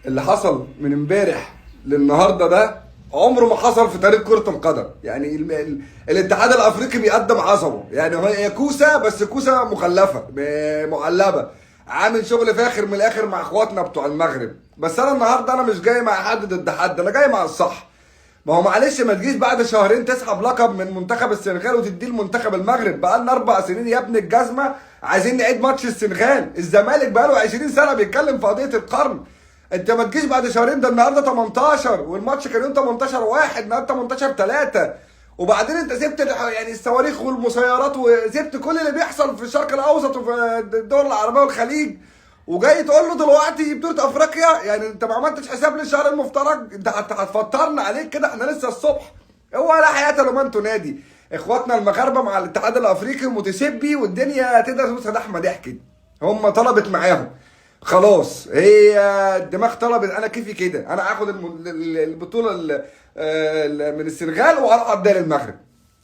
اللي حصل من امبارح للنهارده ده عمره ما حصل في تاريخ كرة القدم. يعني الاتحاد الافريقي بيقدم عظمه، يعني هي كوسه بس كوسه مخلفه معلبه، عامل شغل فاخر من الاخر مع اخواتنا بتوع المغرب. بس انا النهارده انا مش جاي مع حد ضد حد، انا جاي مع الصح. ما هو معلش ما تجيش بعد شهرين تسحب لقب من منتخب السنغال وتديه لمنتخب المغرب. بقالنا 4 سنين يا ابن الجزمه عايزين نعيد ماتش السنغال. الزمالك بقاله 20 سنه بيتكلم في قضيه القرن. انت ما تجيش بعد شهرين، ده النهارده 18 والماتش كان يوم 18/1، النهارده 18/3. وبعدين انت سبت يعني الصواريخ والمسيرات وسبت كل اللي بيحصل في الشرق الاوسط وفي الدول العربيه والخليج، وجاي تقول له دلوقتي بطوله افريقيا. يعني انت ما عملتش حساب للشهر المفترج، انت هتفطرنا عليك كده، احنا لسه الصبح. هو لا حياه لمن تنادي. اخواتنا المغاربه مع الاتحاد الافريقي متسبي والدنيا تقدر تبص احمد ضحكت. هم طلبت معاهم خلاص، هي الدماغ طلبت، انا كيفي كده، انا هاخد البطوله من السنغال وهروح اديها للمغرب.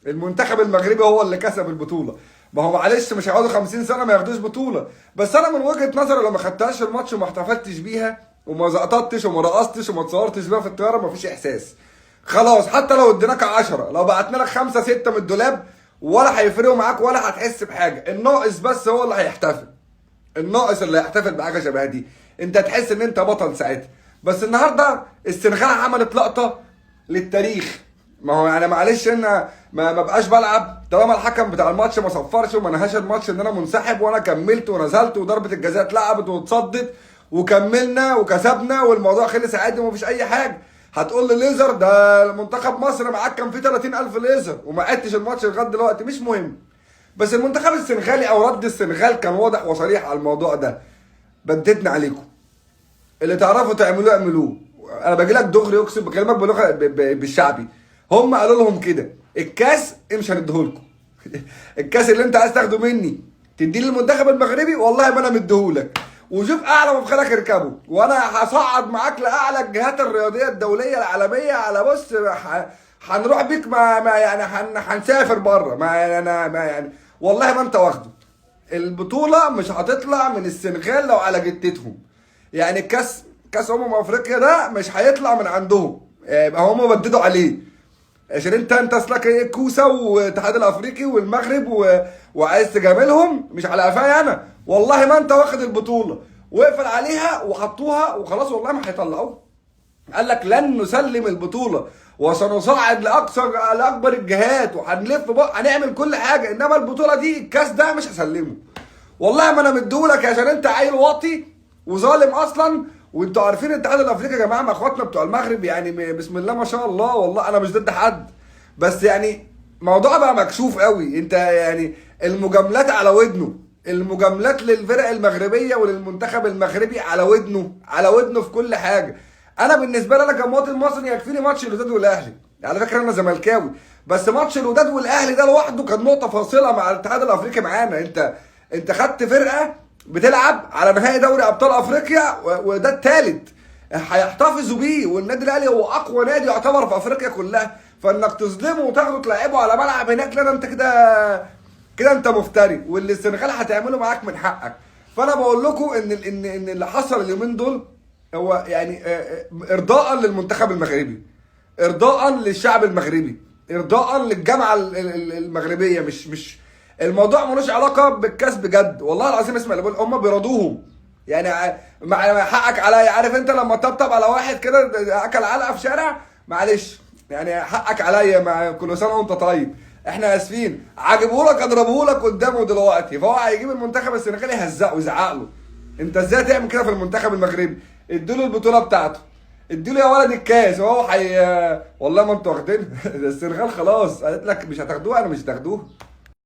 المنتخب المغربي هو اللي كسب البطوله. ما هو معلش مش هيقعدوا 50 سنه ما ياخدوش بطوله. بس انا من وجهه نظري لو ما خدتهاش في الماتش وما احتفلتش بيها وما زقطتش وما رقصتش وما اتصورتش بيها في الطياره مفيش احساس. خلاص حتى لو اديناك 10، لو بعتنا لك 5 6 من الدولاب ولا هيفرقوا معاك ولا هتحس بحاجه. الناقص بس هو اللي هيحتفل، الناقص اللي هيحتفل بحاجه شبه دي. انت تحس ان انت بطل ساعتها. بس النهارده السنغال عملت لقطه للتاريخ. ما هو يعني معلش ان ما بقاش بلعب طالما الحكم بتاع الماتش ما صفرش وما نهاش الماتش ان انا منسحب، وانا كملت ونزلت وضربه الجزاء اتلعبت واتصدت وكملنا وكسبنا والموضوع خلص عادي ومفيش اي حاجه. هتقول لي ليزر، ده منتخب مصر معاك كان فيه 30,000 ليزر وما عدتش الماتش لغايه دلوقتي، مش مهم. بس المنتخب السنغالي او رد السنغال كان واضح وصريح على الموضوع ده. بددنا عليكم، اللي تعرفوا تعملوه اعملوه. انا باجي لك دغري، اقسم بكلمك بلغه بالشعبي. هم قالوا لهم كده الكاس مش هنديهولكم. الكاس اللي انت عايز تاخده مني تديه للمنتخب المغربي، والله ما انا مديهولك. وشوف اعلى مفخرك اركبه، وانا هصعد معاك لاعلى الجهات الرياضيه الدوليه العالميه. على بص هنروح بيك ما يعني هنسافر بره، ما يعني انا ما يعني والله ما انت واخده. البطوله مش هتطلع من السنغال لو على جتتهم. يعني كاس افريقيا ده مش هيطلع من عندهم، يبقى هم بددوا عليه عشان انت اصلك ايه كوسه والاتحاد الافريقي والمغرب وعايز تجاملهم. مش على قفايا انا، والله ما انت واخد البطوله. وقفل عليها وحطوها وخلاص، والله ما هيطلعوها. قال لك لن نسلم البطوله وسنصعد لاكبر الجهات وهنلف بقى هنعمل كل حاجه، انما البطوله دي الكاس ده مش هسلمه. والله ما انا مديهولك عشان انت عيل واطي وظالم اصلا. وانتوا عارفين الاتحاد الافريقي يا جماعه مع اخواتنا بتوع المغرب، يعني بسم الله ما شاء الله. والله انا مش ضد حد، بس يعني الموضوع بقى مكشوف قوي. انت يعني المجاملات على ودنه، المجاملات للفرق المغربيه وللمنتخب المغربي على ودنه، على ودنه في كل حاجه. انا بالنسبه لي انا كمواطن مصري يكفيني ماتش الوداد والاهلي. على فكره انا زملكاوي، بس ماتش الوداد والاهلي ده لوحده كان نقطه فاصله مع الاتحاد الافريقي معانا. انت خدت فرقه بتلعب على نهائي دوري ابطال افريقيا وده الثالث هيحتفظوا بيه، والنادي الاهلي هو اقوى نادي يعتبر في افريقيا كلها. فانك تظلمه وتاخده تلعبه على ملعب هناك، لا انت كده انت مفتري، واللي السنغال هتعمله معاك من حقك. فانا بقول لكم ان اللي حصل اليومين دول هو يعني ارضاء للمنتخب المغربي، ارضاء للشعب المغربي، ارضاء للجامعه المغربيه. مش الموضوع ملوش علاقه بالكاس بجد، والله العظيم. اسمع اللي بقول، هم بيرضوهم. يعني مع حقك عليا. عارف انت لما تطبطب على واحد كده اكل علقه في شارع، معلش يعني حقك عليا، مع كل سنه وانت طيب. احنا اسفين، عاجبهولك اضربهولك قدامه دلوقتي. فهو هيجيب المنتخب السنغالي يهزقه ويزعق له. انت ازاي تعمل كده في المنتخب المغربي؟ اديله البطوله بتاعته، اديله يا ولد الكاس، وهو والله ما انتوا واخدينها. السنغال خلاص قالت لك مش هتاخدوها، انا مش هتاخدوها.